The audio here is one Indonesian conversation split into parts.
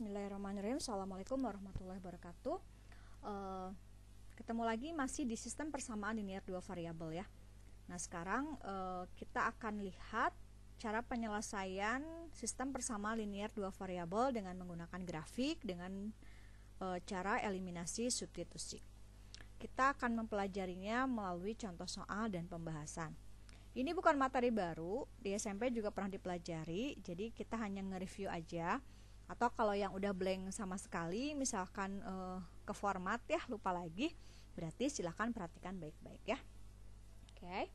Bismillahirrahmanirrahim. Assalamualaikum warahmatullahi wabarakatuh. Ketemu lagi masih di sistem persamaan linear dua variabel ya. Nah sekarang kita akan lihat cara penyelesaian sistem persamaan linear dua variabel dengan menggunakan grafik dengan cara eliminasi substitusi. Kita akan mempelajarinya melalui contoh soal dan pembahasan. Ini bukan materi baru, di SMP juga pernah dipelajari, jadi kita hanya nge-review aja. Atau kalau yang udah blank sama sekali, misalkan ke format ya, lupa lagi, berarti silahkan perhatikan baik-baik ya. Oke.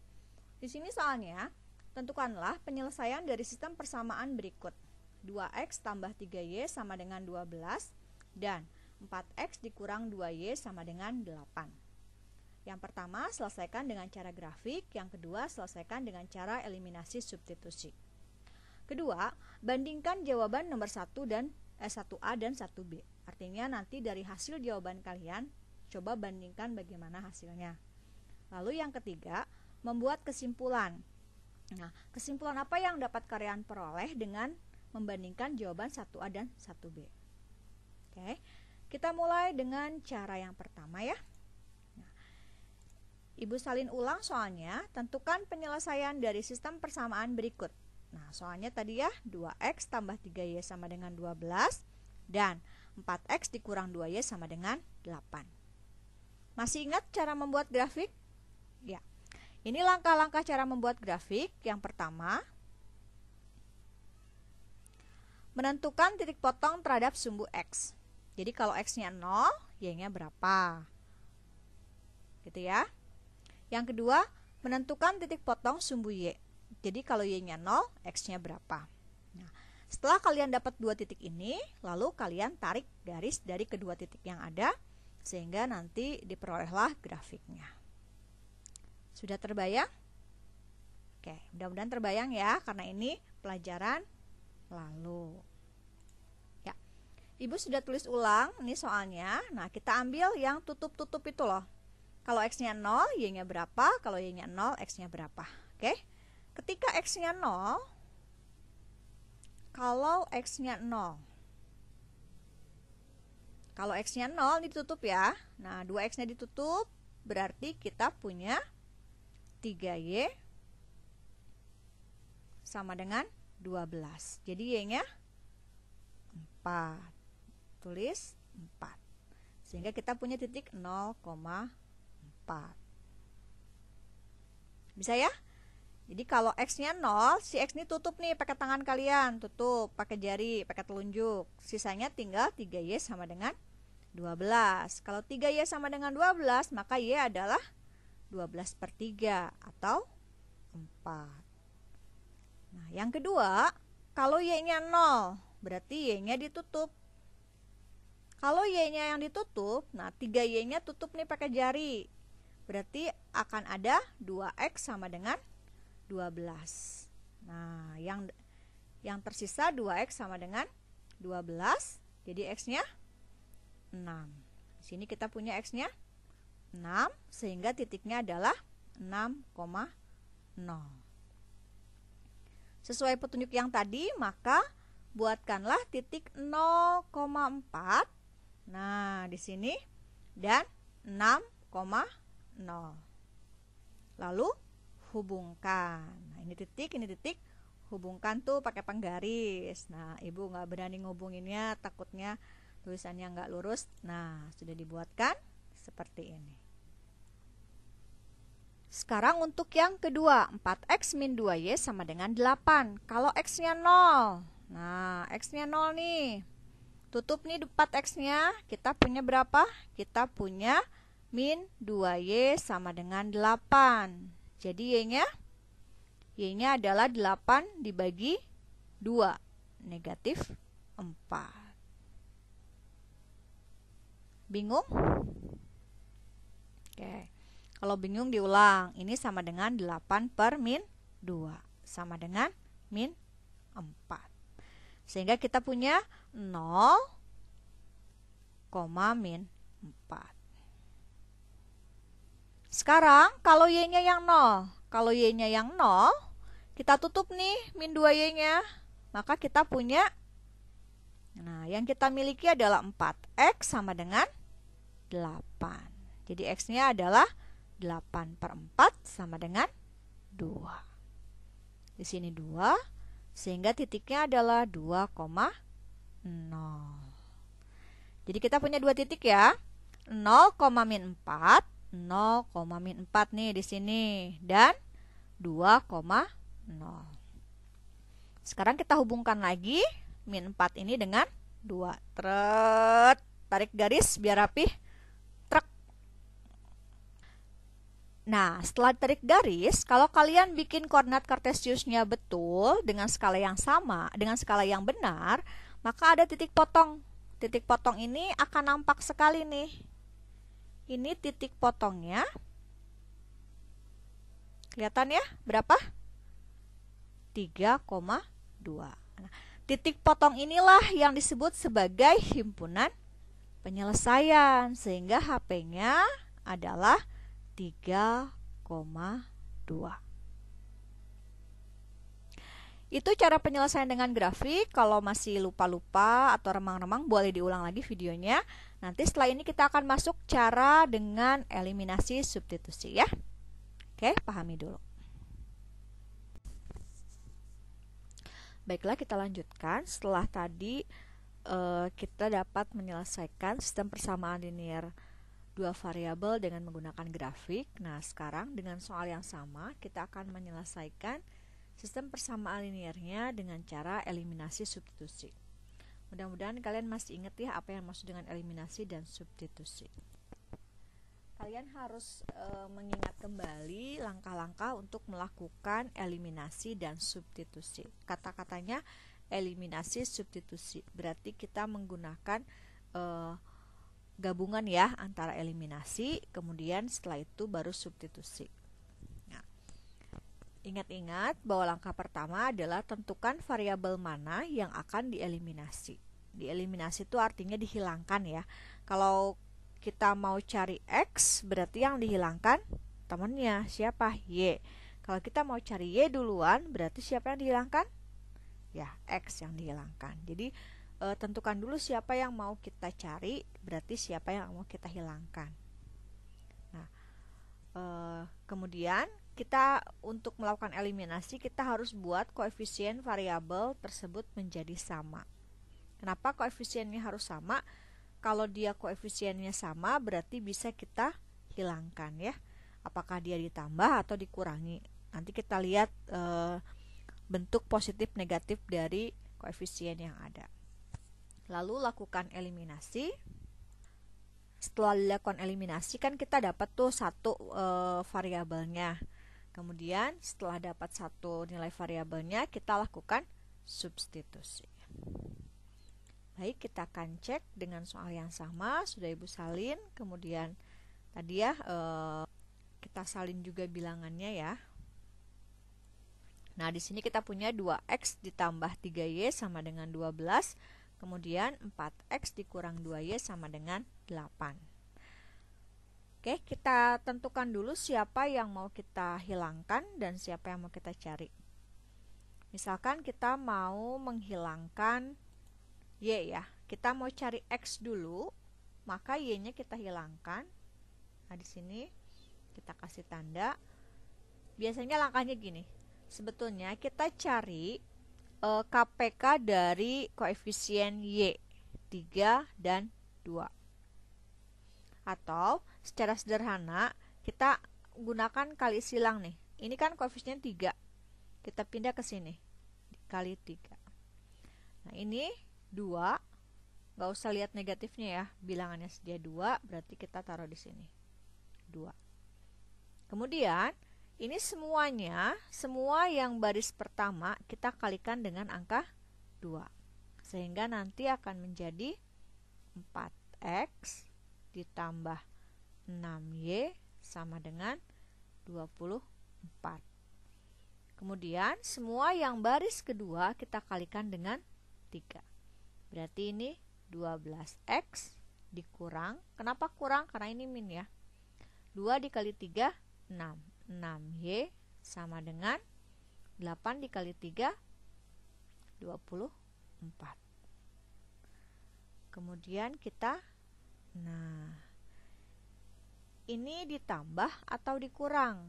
Di sini soalnya, tentukanlah penyelesaian dari sistem persamaan berikut. 2x tambah 3y sama dengan 12 dan 4x dikurang 2y sama dengan 8. Yang pertama, selesaikan dengan cara grafik. Yang kedua, selesaikan dengan cara eliminasi substitusi. Kedua, bandingkan jawaban nomor 1A dan 1B. Artinya nanti dari hasil jawaban kalian, coba bandingkan bagaimana hasilnya. Lalu yang ketiga, membuat kesimpulan. Nah, kesimpulan apa yang dapat kalian peroleh dengan membandingkan jawaban 1A dan 1B? Oke, kita mulai dengan cara yang pertama ya. Ibu salin ulang soalnya, tentukan penyelesaian dari sistem persamaan berikut. Nah, soalnya tadi ya, 2x tambah 3y sama dengan 12 dan 4x dikurang 2y sama dengan 8. Masih ingat cara membuat grafik? Ya. Ini langkah-langkah cara membuat grafik. Yang pertama, menentukan titik potong terhadap sumbu x. Jadi kalau x-nya 0, y-nya berapa? Gitu ya. Yang kedua, menentukan titik potong sumbu y. Jadi kalau y-nya 0, x-nya berapa? Nah, setelah kalian dapat dua titik ini, lalu kalian tarik garis dari kedua titik yang ada, sehingga nanti diperolehlah grafiknya. Sudah terbayang? Oke, mudah-mudahan terbayang ya, karena ini pelajaran lalu. Ya, Ibu sudah tulis ulang, ini soalnya. Nah, kita ambil yang tutup-tutup itu loh. Kalau x-nya 0, y-nya berapa? Kalau y-nya 0, x-nya berapa? Oke. Ketika x-nya 0, kalau x-nya 0, ini ditutup ya. Nah, 2x-nya ditutup, berarti kita punya 3y sama dengan 12. Jadi y-nya 4. Tulis 4. Sehingga kita punya titik 0,4. Bisa ya? Jadi kalau x-nya 0, si x ini tutup nih pakai tangan kalian, tutup pakai jari, pakai telunjuk. Sisanya tinggal 3y sama dengan 12. Kalau 3y sama dengan 12, maka y adalah 12/3 atau 4. Nah, yang kedua, kalau y-nya 0, berarti y-nya ditutup. Kalau y-nya yang ditutup, nah 3y-nya tutup nih pakai jari. Berarti akan ada 2x sama dengan 12. Nah, yang tersisa 2x sama dengan 12. Jadi x-nya 6. Di sini kita punya x-nya 6 sehingga titiknya adalah 6,0. Sesuai petunjuk yang tadi, maka buatkanlah titik 0,4. Nah, di sini dan 6,0. Lalu hubungkan. Nah, ini titik, hubungkan tuh pakai penggaris. Nah, Ibu nggak berani ngubunginnya, takutnya tulisannya nggak lurus. Nah, sudah dibuatkan seperti ini. Sekarang untuk yang kedua, 4x min 2y sama dengan 8. Kalau x-nya 0, nah x-nya 0 nih, tutup nih 4x-nya, kita punya berapa? Kita punya min 2y sama dengan 8. Jadi y-nya adalah 8 dibagi 2, negatif 4. Bingung? Oke. Kalau bingung diulang. Ini sama dengan 8 per min 2. Sama dengan min 4. Sehingga kita punya 0, min 4. Sekarang kalau y-nya yang 0, kita tutup nih min 2y-nya, maka kita punya Nah, yang kita miliki adalah 4x sama dengan 8. Jadi x-nya adalah 8/4 sama dengan 2. Di sini 2, sehingga titiknya adalah 2,0. Jadi kita punya dua titik ya. 0,-4, 0,-4 nih di sini, dan 2,0. Sekarang kita hubungkan lagi min 4 ini dengan 2. Tarik garis biar rapih. Trek. Nah, setelah tarik garis, kalau kalian bikin koordinat kartesiusnya betul dengan skala yang sama, dengan skala yang benar, maka ada titik potong. Titik potong ini akan nampak sekali nih. Ini titik potongnya. Kelihatan ya? Berapa? 3,2. Nah, titik potong inilah yang disebut sebagai himpunan penyelesaian, sehingga HP-nya adalah 3,2. Itu cara penyelesaian dengan grafik. Kalau masih lupa-lupa atau remang-remang, boleh diulang lagi videonya. Nanti setelah ini kita akan masuk cara dengan eliminasi substitusi ya. Oke, pahami dulu. Baiklah, kita lanjutkan. Setelah tadi kita dapat menyelesaikan sistem persamaan linear dua variabel dengan menggunakan grafik. Nah, sekarang dengan soal yang sama, kita akan menyelesaikan sistem persamaan linearnya dengan cara eliminasi substitusi. Mudah-mudahan kalian masih ingat ya apa yang maksud dengan eliminasi dan substitusi. Kalian harus mengingat kembali langkah-langkah untuk melakukan eliminasi dan substitusi. Kata-katanya eliminasi substitusi. Berarti kita menggunakan gabungan ya antara eliminasi, kemudian setelah itu baru substitusi. Ingat-ingat bahwa langkah pertama adalah tentukan variabel mana yang akan dieliminasi. Dieliminasi itu artinya dihilangkan ya. Kalau kita mau cari X, berarti yang dihilangkan temannya siapa? Y. Kalau kita mau cari Y duluan, berarti siapa yang dihilangkan? Ya, X yang dihilangkan. Jadi tentukan dulu siapa yang mau kita cari, berarti siapa yang mau kita hilangkan. Nah, kemudian kita untuk melakukan eliminasi, kita harus buat koefisien variabel tersebut menjadi sama. Kenapa koefisiennya harus sama? Kalau dia koefisiennya sama, berarti bisa kita hilangkan ya. Apakah dia ditambah atau dikurangi? Nanti kita lihat bentuk positif negatif dari koefisien yang ada. Lalu lakukan eliminasi. Setelah dilakukan eliminasi, kan kita dapat tuh satu variabelnya. Kemudian setelah dapat satu nilai variabelnya, kita lakukan substitusi. Baik, kita akan cek dengan soal yang sama. Sudah Ibu salin. Kemudian tadi ya kita salin juga bilangannya ya. Nah, di sini kita punya 2x ditambah 3y sama dengan 12. Kemudian 4x dikurang 2y sama dengan 8. Oke, kita tentukan dulu siapa yang mau kita hilangkan dan siapa yang mau kita cari. Misalkan kita mau menghilangkan Y ya. Kita mau cari X dulu, maka Y-nya kita hilangkan. Nah, di sini kita kasih tanda. Biasanya langkahnya gini. Sebetulnya kita cari KPK dari koefisien Y 3 dan 2. Atau secara sederhana kita gunakan kali silang nih. Ini kan koefisien 3. Kita pindah ke sini. Kali 3. Nah, ini 2. Nggak usah lihat negatifnya ya. Bilangannya sedia 2, berarti kita taruh di sini. 2. Kemudian, ini semuanya, semua yang baris pertama kita kalikan dengan angka 2. Sehingga nanti akan menjadi 4x ditambah 6y sama dengan 24. Kemudian semua yang baris kedua kita kalikan dengan 3. Berarti ini 12x dikurang. Kenapa kurang? Karena ini min ya. 2 dikali 3, 6. 6y sama dengan 8 dikali 3, 24. Kemudian kita, nah, ini ditambah atau dikurang.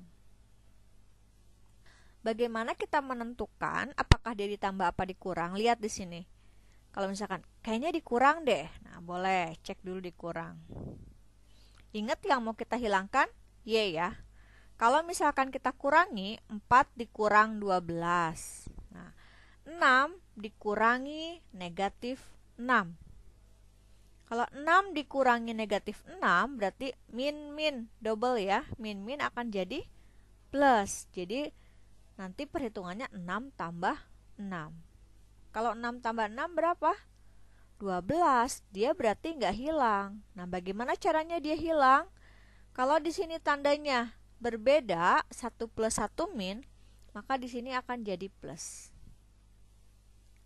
Bagaimana kita menentukan apakah dia ditambah apa dikurang? Lihat di sini. Kalau misalkan kayaknya dikurang deh, nah boleh cek dulu dikurang. Ingat yang mau kita hilangkan Y ya. Kalau misalkan kita kurangi 4 dikurang 12. Nah, 6 dikurangi negatif 6. Kalau 6 dikurangi negatif 6 berarti min double ya. Min akan jadi plus. Jadi nanti perhitungannya 6 tambah 6. Kalau 6 tambah 6 berapa? 12. Dia berarti nggak hilang. Nah, bagaimana caranya dia hilang? Kalau di sini tandanya berbeda, 1 plus 1 min, maka di sini akan jadi plus.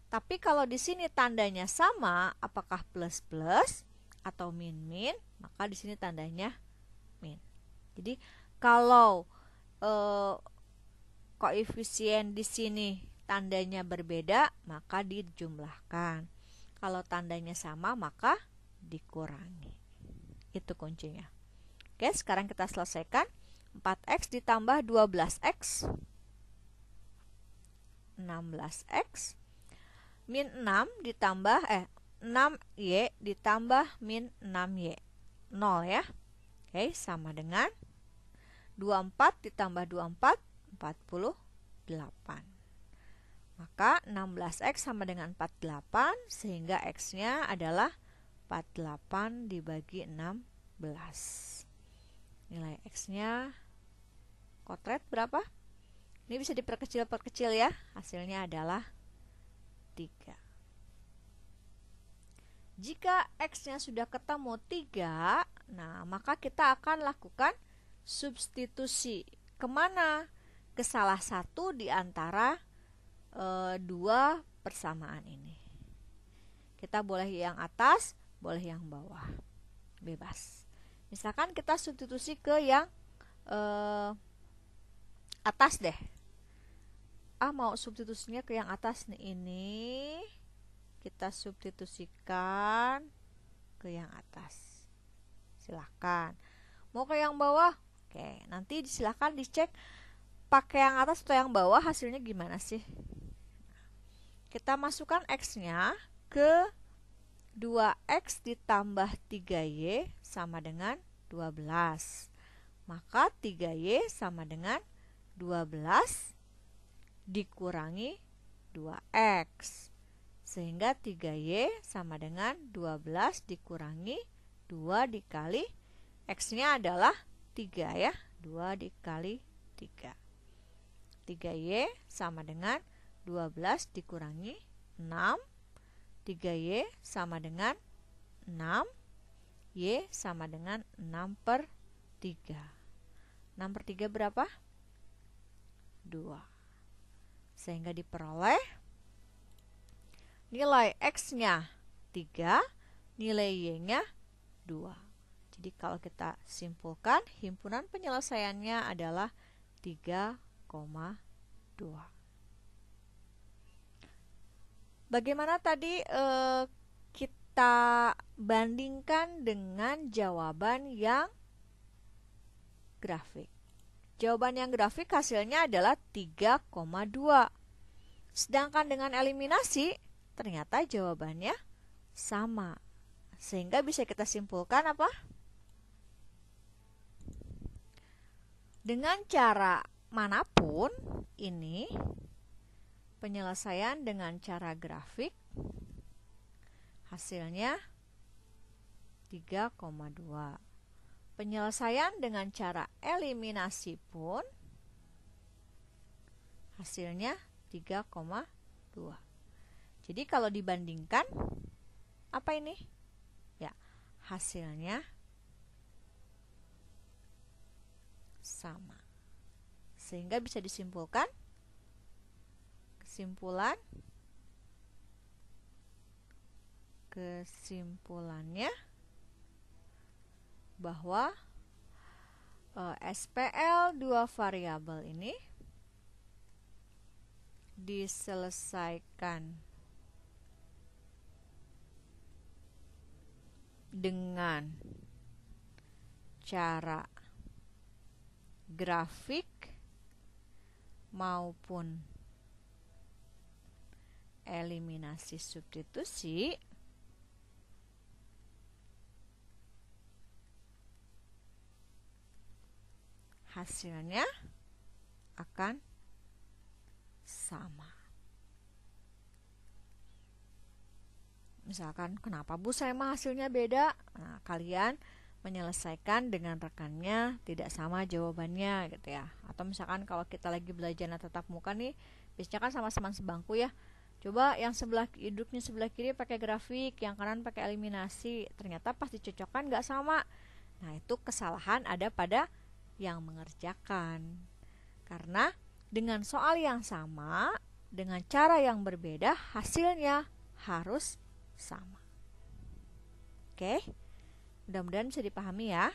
Tapi kalau di sini tandanya sama, apakah plus plus atau min min, maka di sini tandanya min. Jadi kalau koefisien di sini tandanya berbeda, maka dijumlahkan. Kalau tandanya sama, maka dikurangi. Itu kuncinya. Oke, sekarang kita selesaikan. 4x ditambah 12x 16x min 6 ditambah 6y ditambah min 6y 0 ya. Oke, sama dengan 24 ditambah 24 48. Maka 16x sama dengan 48 sehingga x-nya adalah 48 dibagi 16. Nilai x-nya kotret berapa? Ini bisa diperkecil ya. Hasilnya adalah 3. Jika x-nya sudah ketemu 3, nah maka kita akan lakukan substitusi. Kemana? Ke salah satu di antara dua persamaan ini. Kita boleh yang atas, boleh yang bawah. Bebas. Misalkan kita substitusi ke yang atas deh. Mau substitusinya ke yang atas nih. Ini kita substitusikan ke yang atas. Silakan. Mau ke yang bawah? Oke, nanti silakan dicek pakai yang atas atau yang bawah hasilnya gimana sih. Kita masukkan x-nya ke 2x ditambah 3y sama dengan 12. Maka 3y sama dengan 12 dikurangi 2x. Sehingga 3y sama dengan 12 dikurangi 2 dikali x-nya adalah 3 ya. 2 dikali 3. 3y sama dengan 12 dikurangi 6. 3y sama dengan 6. Y sama dengan 6/3. 6/3 berapa? 2. Sehingga diperoleh nilai x-nya 3, nilai y-nya 2. Jadi kalau kita simpulkan, himpunan penyelesaiannya adalah 3,2. Bagaimana tadi kita bandingkan dengan jawaban yang grafik. Jawaban yang grafik hasilnya adalah 3,2. Sedangkan dengan eliminasi, ternyata jawabannya sama. Sehingga bisa kita simpulkan apa? Dengan cara manapun, ini penyelesaian dengan cara grafik, hasilnya 3,2. Penyelesaian dengan cara eliminasi pun hasilnya 3,2. Jadi kalau dibandingkan, apa ini? Ya, hasilnya sama. Sehingga bisa disimpulkan, kesimpulannya bahwa SPL 2 variabel ini diselesaikan dengan cara grafik maupun eliminasi substitusi, hasilnya akan sama. Misalkan, kenapa Bu saya mah hasilnya beda? Nah, kalian menyelesaikan dengan rekannya tidak sama jawabannya gitu ya. Atau misalkan kalau kita lagi belajar tatap muka nih, biasanya kan sama-sama sebangku ya. Coba yang duduknya sebelah kiri pakai grafik, yang kanan pakai eliminasi. Ternyata pas dicocokkan nggak sama. Nah, itu kesalahan ada pada yang mengerjakan. Karena dengan soal yang sama, dengan cara yang berbeda, hasilnya harus sama. Oke, mudah-mudahan bisa dipahami ya.